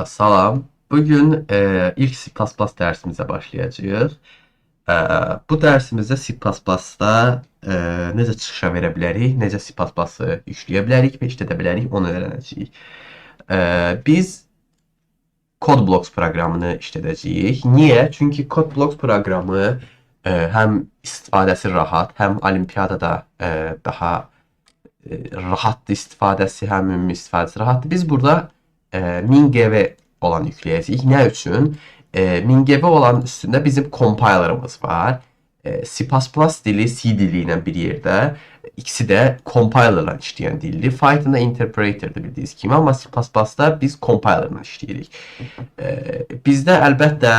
Salam. Bugün ilk C++ dersimizə başlayacağıq. Bu dərsimizdə C++-da necə çıxışa verə bilərik, necə C++-ı yükləyə bilərik və işlədə bilərik, onu öyrənəcəyik. Biz CodeBlocks proqramını işlədəcəyik. Niyə? Çünki CodeBlocks proqramı həm istifadəsi rahat, həm olimpiyadada daha rahatdır istifadəsi, həm ümumi istifadəsi rahatdır. Biz burada 1000GV olan yükləyəcəyik. Nə üçün? 1000GV olan üstündə bizim compilerımız var. C++ dili C dili ilə bir yerdə. İkisi də compilerla işləyən dildir. Pythonda interpreterdir bildiyiniz kimi, amma C++-da biz compilerla işləyirik. Bizdə əlbəttə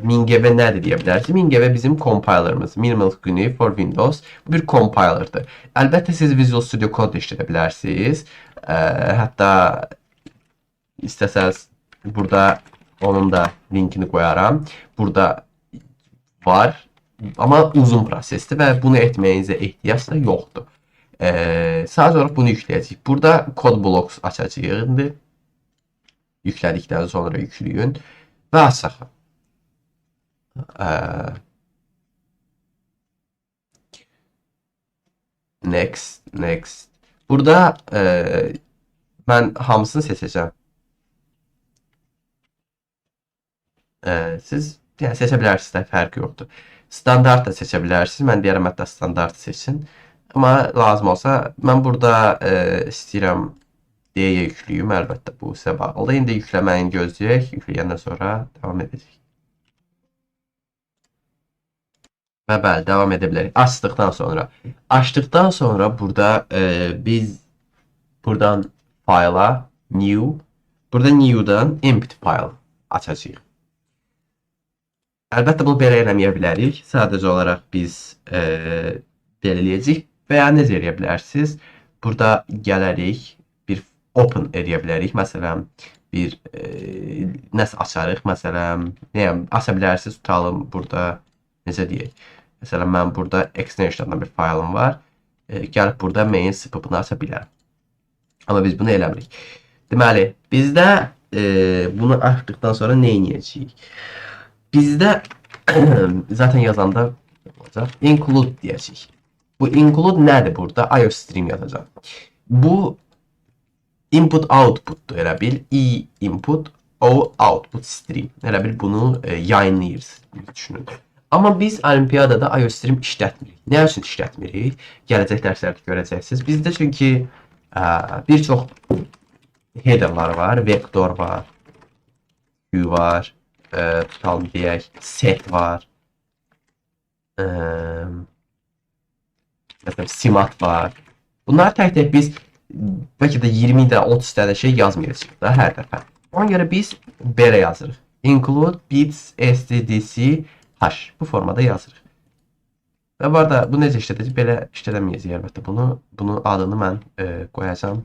1000GV nədir deyə bilərsiniz. 1000GV bizim compilerımız. Minimal GUI for Windows. Bu bir compilerdir. Əlbəttə siz Visual Studio Code işlədə bilərsiniz. Hətta istəsəz burada onun da linkini qoyaram. Burada var. Amma uzun prosesdir və bunu etməyinizə ehtiyac da yoxdur. Sadəcə olaraq bunu yükləyəcəyik. Burada CodeBlocks açacağıq indi. Yüklədikdən sonra yükləyin və açaq. Next. Burada mən hamısını seçəcəm. Siz yəni seçə bilərsiniz də, fərqi yoxdur. Standart da seçə bilərsiniz. Mən deyərəm hətta standart seçin. Amma lazım olsa mən burada istəyirəm deyə yükləyim. Əlbəttə bu sizə bağlıdır. İndi yükləməyini gözləyək. Yükləyəndən sonra davam edəcək. Və bəli, davam edə bilərik. Açdıqdan sonra burada biz buradan fayla new, burada new'dan empty file açacağıq. Əlbəttə bunu belə eləməyə bilərik. Sadəcə olaraq biz belə eləyəcəyik və ya necə eləyə bilərsiniz? Burada gələrik, bir open eləyə bilərik. Məsələn, bir nəsə açarıq. Məsələn, aça bilərsiniz, tutalım burada necə deyək. Məsələn, mən burada extensiondan bir faylım var. Gəlib burada main scope-unu aça bilərəm. Amma biz bunu eləmirik. Deməli, bizdə bunu açdıqdan sonra nə edəcəyik? Bizdə zaten yazanda olacaq. Include deyəcəyik. Bu include nədir burada? IOStream yazacaq. Bu input outputdur. Elə bil I input, O output stream. Elə bil bunu yayınlayırsınız. Düşünün. Amma biz olimpiyadada IOStream işlətmirik. Nə üçün işlətmirik? Gələcək dərslərdə görəcəksiniz. Bizdə çünki bir çox headerlar var, vektor var, Q var, tutalım deyək, set var, məsələn, simat var. Bunlar tək-tək biz bəlkə də 20 də 30 dənə şey yazmayacağıq da hər dəfə. Ona görə biz belə yazırıq. Include bits stdc hash. Bu formada yazırıq. Və bu arada bu necə işlədəcək? Belə işlədəməyəcək əlbəttə bunu. Bunun adını mən qoyacağam.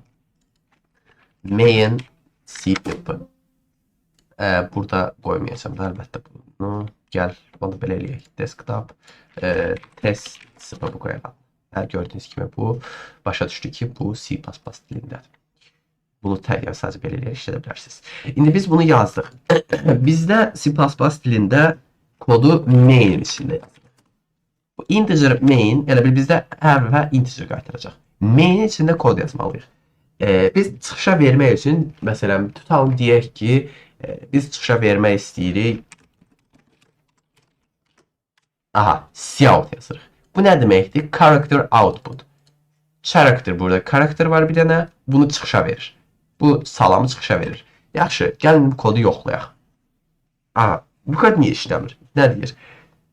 Main cpp. Burada qoymayacağım da əlbəttə bunu. Gəl, onu belə eləyək. Desktop test cpp qoyalım. Gördüyünüz kimi bu başa düşdü ki, bu C++ dilindədir. Bunu sadəcə belə eləyək, işlədə bilərsiniz. İndi biz bunu yazdıq. Bizdə C++ dilində kodu main içində yazılır. Bu integer main, elə bil bizdə hər dəfə integer qaytaracaq. Main içində kod yazmalıyıq. Biz çıxışa vermək üçün, məsələn, tutalım deyək ki, biz çıxışa vermək istəyirik. Aha, cout yazırıq. Bu nə deməkdir? Character output. Character burada. Character var bir dənə. Bunu çıxışa verir. Bu salamı çıxışa verir. Yaxşı, gəlin bu kodu yoxlayaq. Aha, bu kod niyə işləmir? Nə deyir?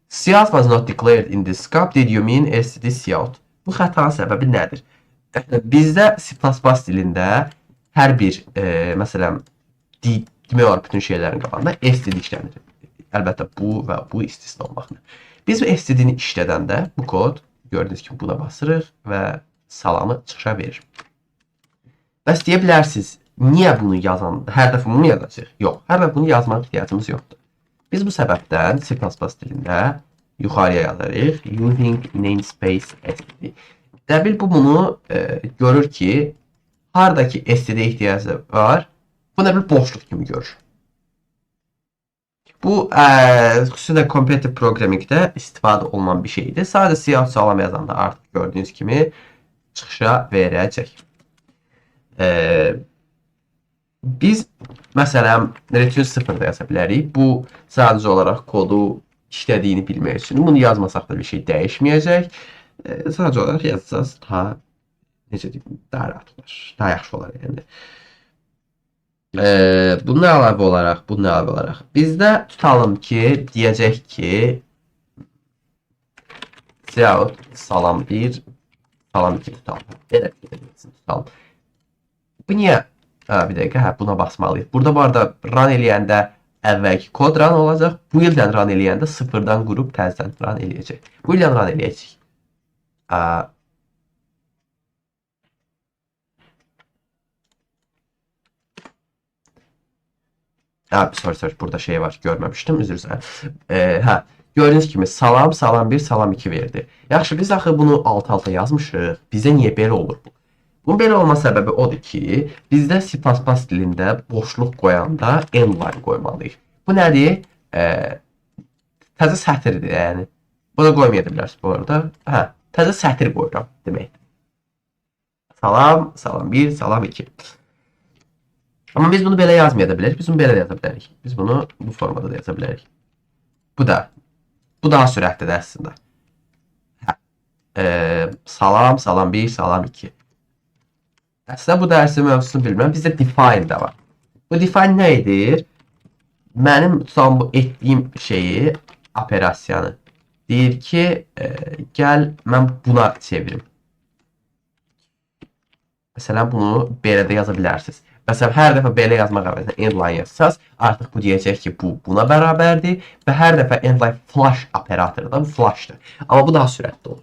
Cout was not declared in this scope. Did you mean std cout? Bu xətanın səbəbi nədir? Bizdə C++ dilində hər bir, məsələn, demək olar bütün şeylərin qabağında std işlənir. Əlbəttə bu və bu istisna olmaqla. Biz bu std-ni işlədəndə bu kod gördüyünüz kimi buna basırıq və salamı çıxışa verir. Bəs deyə bilərsiniz, niyə bunu yazan, hər dəfə bunu yazacaq? Yox, hər dəfə bunu yazmaq ehtiyacımız yoxdur. Biz bu səbəbdən C++ dilində yuxarıya yazarıq. Using namespace std. Dəbil bu bunu görür ki, haradakı std ehtiyacı var, Bu nə bir boşluq kimi görür. Bu xüsusilə competitive programmingdə istifadə olunan bir şeydir. Sadəcə siyah salam yazanda artıq gördüyünüz kimi çıxışa verəcək. Biz məsələn return 0 da yaza bilərik. Bu sadəcə olaraq kodu işlədiyini bilmək üçün. Bunu yazmasaq da bir şey dəyişməyəcək. Sadəcə olaraq yazacağız. Daha necə deyim, daha rahat olar. Daha yaxşı olar yəni. Bundan əlavə olaraq bizdə tutalım ki, deyəcək ki Ziyad salam 1, salam 2 tutalım. Belə tutalım. Bu niyə? Bir dəqiqə, buna basmalıyıq. Burada bu arada run eləyəndə əvvəlki kod run olacaq. Bu ildən run eləyəndə sıfırdan qurub təzədən run eləyəcək. Bu ildən run eləyəcək. Sorry, burada şey var, görməmişdim, üzr istəyirəm. Gördüyünüz kimi salam, salam 1, salam 2 verdi. Yaxşı, biz axı bunu alt-alta yazmışıq. Bizə niyə belə olur bu? Bunun belə olma səbəbi odur ki, bizdə C++ dilində boşluq qoyanda endline qoymalıyıq. Bu nədir? Təzə sətirdir, yəni. Bunu qoymaya da bilərsiniz bu arada. Təzə sətir qoyuram deməkdir. Salam, salam 1, salam 2. Amma biz bunu belə yazmaya da bilərik, biz bunu belə də yaza bilərik. Biz bunu bu formada da yaza bilərik. Bu daha sürətlidir əslində. Salam, salam 1, salam 2. Əslində bu dərsin mövzusunu bilmirəm. Bizdə define də var. Bu define nə edir? Mənim tutan bu etdiyim şeyi, operasiyanı deyir ki, gəl mən buna çevirim. Məsələn, bunu belə də yaza bilərsiniz. Məsələn, hər dəfə belə yazmaq əvəzinə endline yazsaz, artıq bu deyəcək ki, bu buna bərabərdir və hər dəfə endline flash operatoru da bu flashdır. Amma bu daha sürətli olur.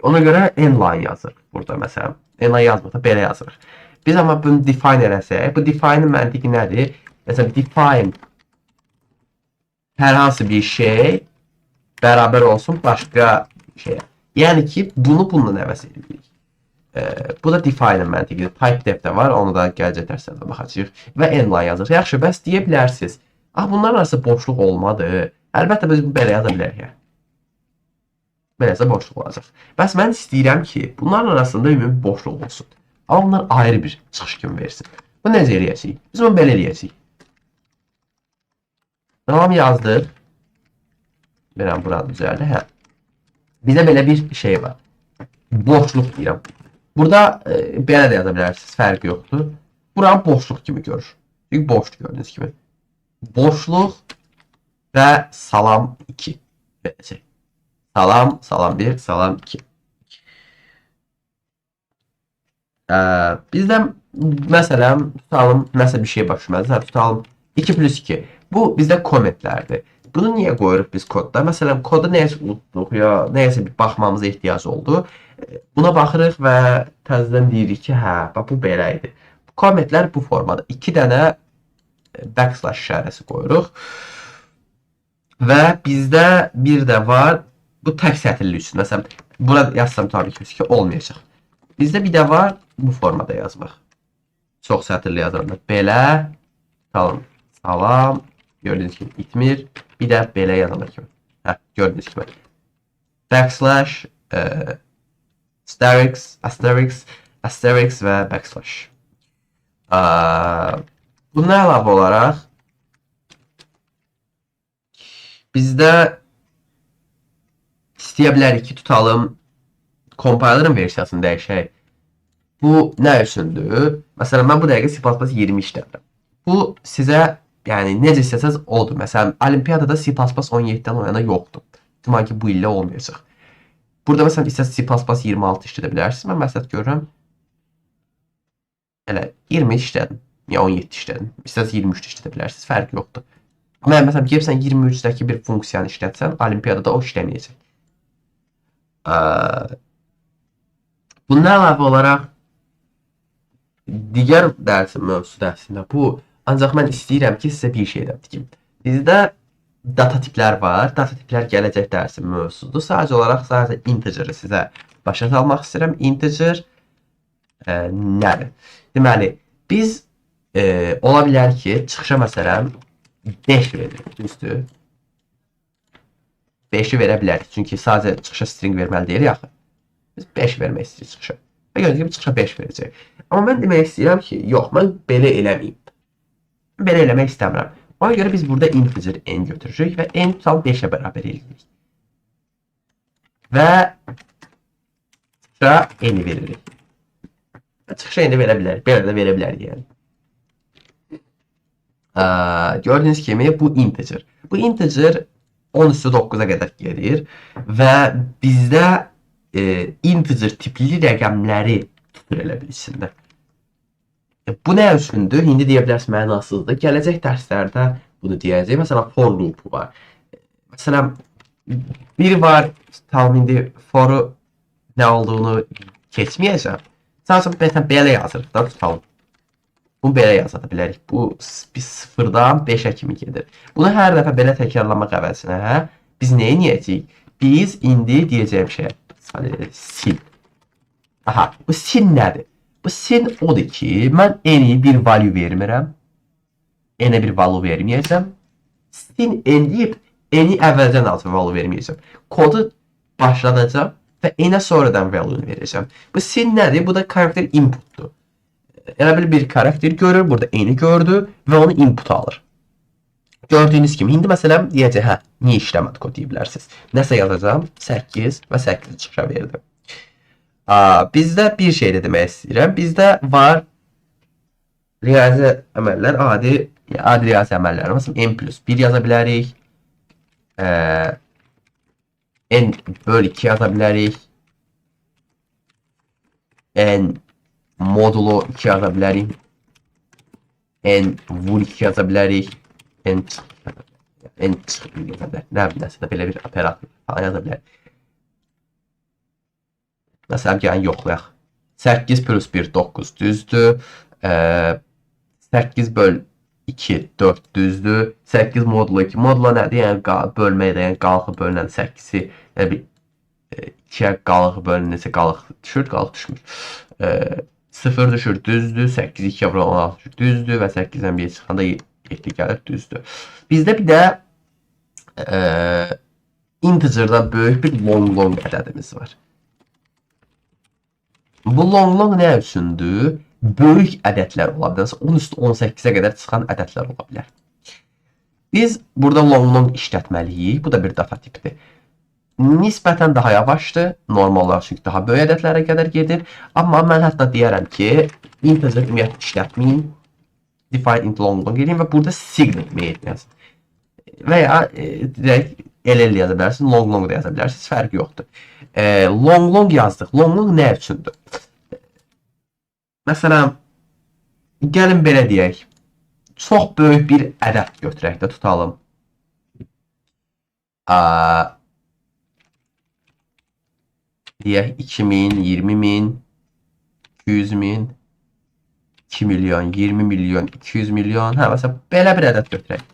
Ona görə endline yazırıq burada məsələn. Endline yazmaqda belə yazırıq. Biz amma bunu define eləsək, bu define'in məntiqi nədir? Məsələn, define hər hansı bir şey bərabər olsun başqa şeyə. Yəni ki, bunu bununla əvəz edirik. Bu da define'in məntiqidir. Type-def də var, onu da gələcək dərslərdə baxacağıq. Və endline yazırıq. Yaxşı, bəs deyə bilərsiniz. Bunların arasında boşluq olmadı. Əlbəttə, biz bunu belə yaza bilərik. Beləsə boşluq olacaq. Bəs mən istəyirəm ki, bunların arasında ümumi boşluq olsun. Amma bunlar ayrı bir çıxış kimi versin. Bu necə eləyəcəyik? Biz bunu belə eləyəcəyik. Tamam, yazdıq. Biləm, buranı düzəldi. Bizdə belə bir şey var. Boşluq deyirəm. Burada belə də yaza bilərsiniz, fərqi yoxdur. Buranı boşluq kimi görür. Çünki boşluq gördüyünüz kimi. Boşluq və salam 2. Salam, salam 1, salam 2. Bizdə məsələn, tutalım, nəsə bir şey başlamalıyıq. Tutalım 2 plus 2. Bu bizdə kommentlərdir. Bunu niyə qoyuruq biz kodda? Məsələn, kodu nəyəsə unutduq ya nəyəsə bir baxmamıza ehtiyac oldu. Buna baxırıq və təzədən deyirik ki, bax bu belə idi. Kommentlər bu formada. 2 dənə backslash işarəsi qoyuruq. Və bizdə bir də var, bu tək sətirli üçün. Məsələn, bura yazsam tabii ki, olmayacaq. Bizdə bir də var, bu formada yazmaq. Çox sətirli yazanda. Belə, tutalım, salam, gördüyünüz kimi itmir. Bir də belə yazana kimi. Gördüyünüz kimi. Backslash, asterisk və backslash. Bundan əlavə olaraq bizdə istəyə bilərik ki, tutalım compiler'ın versiyasını dəyişək. Bu nə üçündür? Məsələn, mən bu dəqiqə C++ 20 işlədirəm. Bu sizə yəni necə istəsəz odur. Məsələn, olimpiyadada C++ 17-dən o yana yoxdur. Demək ki, bu illə olmayacaq. Burada məsələn istəsəz C++ 26 işlədə bilərsiniz. Mən məsələn görürəm. Elə 20 işlədim. Ya 17 işlədim. İstəsəz 23 işlədə bilərsiniz. Fərqi yoxdur. Amma məsələn gəlirsən 23-dəki bir funksiyanı işlətsən, olimpiyadada o işləməyəcək. Bundan əlavə olaraq digər dərsin mövzusu əslində bu. Ancaq mən istəyirəm ki, sizə bir şey deyim. Bizdə data tiplər var. Data tiplər gələcək dərsin mövzusudur. Sadəcə integer'ı sizə başa salmaq istəyirəm. Integer nədir? Deməli, biz Ola bilər ki, çıxışa məsələn 5 verir, düzdür? 5'i verə bilərik. Çünki sadəcə çıxışa string verməli deyirik axı. Biz 5 vermək istəyirik çıxışa. Və gördüyünüz kimi çıxışa 5 verəcək. Amma mən demək istəyirəm ki, yox, mən belə eləməyim. Belə eləmək istəmirəm. Ona görə biz burada integer n götürürük və n tutal 5'ə bərabər eləyirik. Və çıxışa n veririk. Və çıxışa n verə bilərik. Belə də verə bilərik yəni. Gördüyünüz kimi bu integer. Bu integer 10 üstü 9'a qədər gelir və bizdə integer tipli rəqəmləri tutur elə bil içində. Bu nə üçündür? İndi deyə bilərsiniz mənasızdır. Gələcək dərslərdə bunu deyəcək. Məsələn, for loop var. Məsələn, biri var, tamam indi for'u nə olduğunu keçməyəcəm. Sadəcə belə yazırıq da tutalım. Bunu belə yaza bilərik. Bu biz 0'dan 5'ə kimi gedir. Bunu hər dəfə belə təkrarlamaq əvəzinə biz nə edəcəyik? Biz indi deyəcəyim şey sil. Aha, bu sil nədir? Bu sil odur ki, mən n'yə bir value vermirəm. N'ə bir value verməyəcəm. Sil n deyib n'i əvvəldən altı value verməyəcəm. Kodu başladacam və n'ə sonradan value verəcəm. Bu sil nədir? Bu da karakter inputdur. Elə bir karakter görür, burada n'i gördü və onu input alır. Gördüyünüz kimi, indi məsələn deyəcək, hə, niyə işləmədi kod deyə bilərsiniz. Nəsə yazacağım, 8 və 8 çıxışa verdim. Bizdə bir şey də demək istəyirəm. Bizdə var riyazi əməllər, adi riyazi əməllər. Məsələn, n plus 1 yaza bilərik. N böl 2 yaza bilərik. N modulo 2 yaza bilərik. N vur 2 yaza bilərik. N çıxır yaza bilərik. Nə biləsə də belə bir operator falan yaza bilərik. Məsələn, gəlin yoxlayaq. 8 plus 1 9 düzdür. 8 böl 2 4 düzdür. 8 modulo 2. Modulo nədir? Yəni bölməkdə, yəni qalıq bölünən 8-i 2-yə qalıq bölünəsə qalıq düşür, qalıq düşmür. 0 düşür, düzdür. 8 2-yə vura 16 düşür, düzdür. Və 8-dən 1 çıxanda 7 gəlir, düzdür. Bizdə bir də integerdən böyük bir long ədədimiz var. Bu long nə üçündür? Böyük ədədlər ola bilər. 10 üstü 18'ə qədər çıxan ədədlər ola bilər. Biz burada long işlətməliyik. Bu da bir data tipdir. Nisbətən daha yavaşdır. Normal olaraq çünki daha böyük ədədlərə qədər gedir. Amma mən hətta deyərəm ki, integer ümumiyyətlə işlətməyin. Define into long edin və burada signal made yazın. Və ya direkt LL yaza bilərsiniz, long da yaza bilərsiniz. Fərqi yoxdur. Long yazdıq. Long nə üçündür? Məsələn, gəlin belə deyək. Çox böyük bir ədəd götürək də tutalım. Deyək 2000, 20.000, 200.000, 2 milyon, 20 milyon, 200 milyon. Hə, məsələn, belə bir ədəd götürək.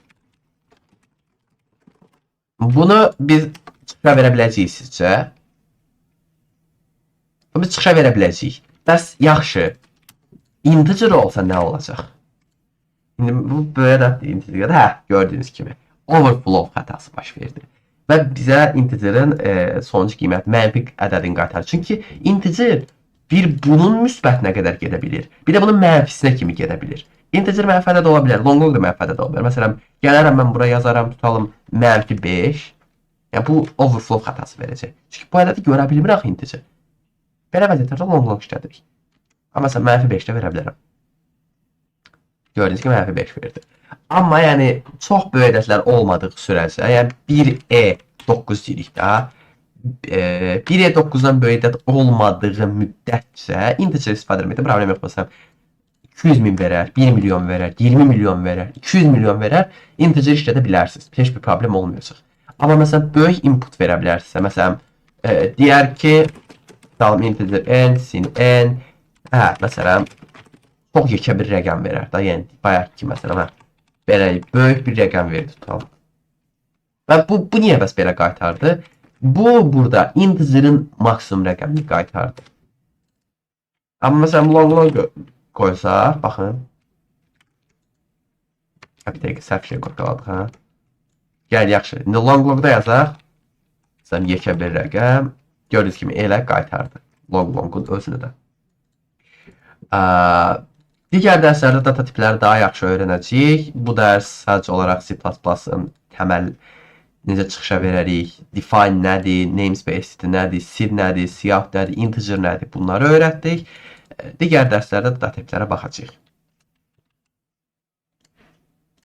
Bunu biz çıxışa verə biləcəyik sizcə? Bunu biz çıxışa verə biləcəyik. Bəs yaxşı. Integer olsa nə olacaq? İndi bu böyük ədəddir integer. Hə, gördüyünüz kimi. Overflow xətası baş verdi. Və bizə integerin sonucu qiymət mənfi ədədini qaytarır. Çünki integer bir bunun müsbətinə qədər gedə bilir. Bir də bunun mənfisinə kimi gedə bilir. Integer mənfi ədəd ola bilər. Long da mənfi ədəd ola bilər. Məsələn, gələrəm mən buraya yazaram, tutalım mənfi 5. Yəni bu overflow xətası verəcək. Çünki bu ədədi görə bilmir axı integer. Belə vəziyyətlərdə long işlədirik. Amma məsələn, mənfi 5-də verə bilərəm. Gördüyünüz kimi mənfi 5 verdi. Amma yəni çox böyük ədədlər olmadığı sürəcə, yəni 1E9 deyirik də, 1E9-dan böyük ədəd olmadığı müddətcə integer istifadə etməkdə problem yox. Məsələn, 200.000 verər, 1 milyon verər, 20 milyon verər, 200 milyon verər, integer işlədə bilərsiniz. Heç bir problem olmayacaq. Amma məsələn, böyük input verə bilərsinizsə, məsələn, deyər ki, tutalım integer n, sin n, hə, məsələn, çox yekə bir rəqəm verər da, yəni bayaq ki, məsələn, belə böyük bir rəqəm verdi tutalım. Və bu niyə bəs belə qaytardı? Bu burada integerin maksimum rəqəmini qaytardı. Amma məsələn long qoysaq, baxın. Bir dəqiqə səhv şey qurtaladık, hə? Gəl, yaxşı. İndi long-longda yazaq. Məsələn, yekə bir rəqəm. Gördüyünüz kimi elə qaytardı. Long-longun özünü də. Digər dərslərdə data tipləri daha yaxşı öyrənəcəyik. Bu dərs sadəcə olaraq C++-ın təməl necə çıxışa verərik, define nədir, namespace nədir, sir nədir, siyah nədir, integer nədir, bunları öyrətdik. Digər dərslərdə data tiplərə baxacağıq.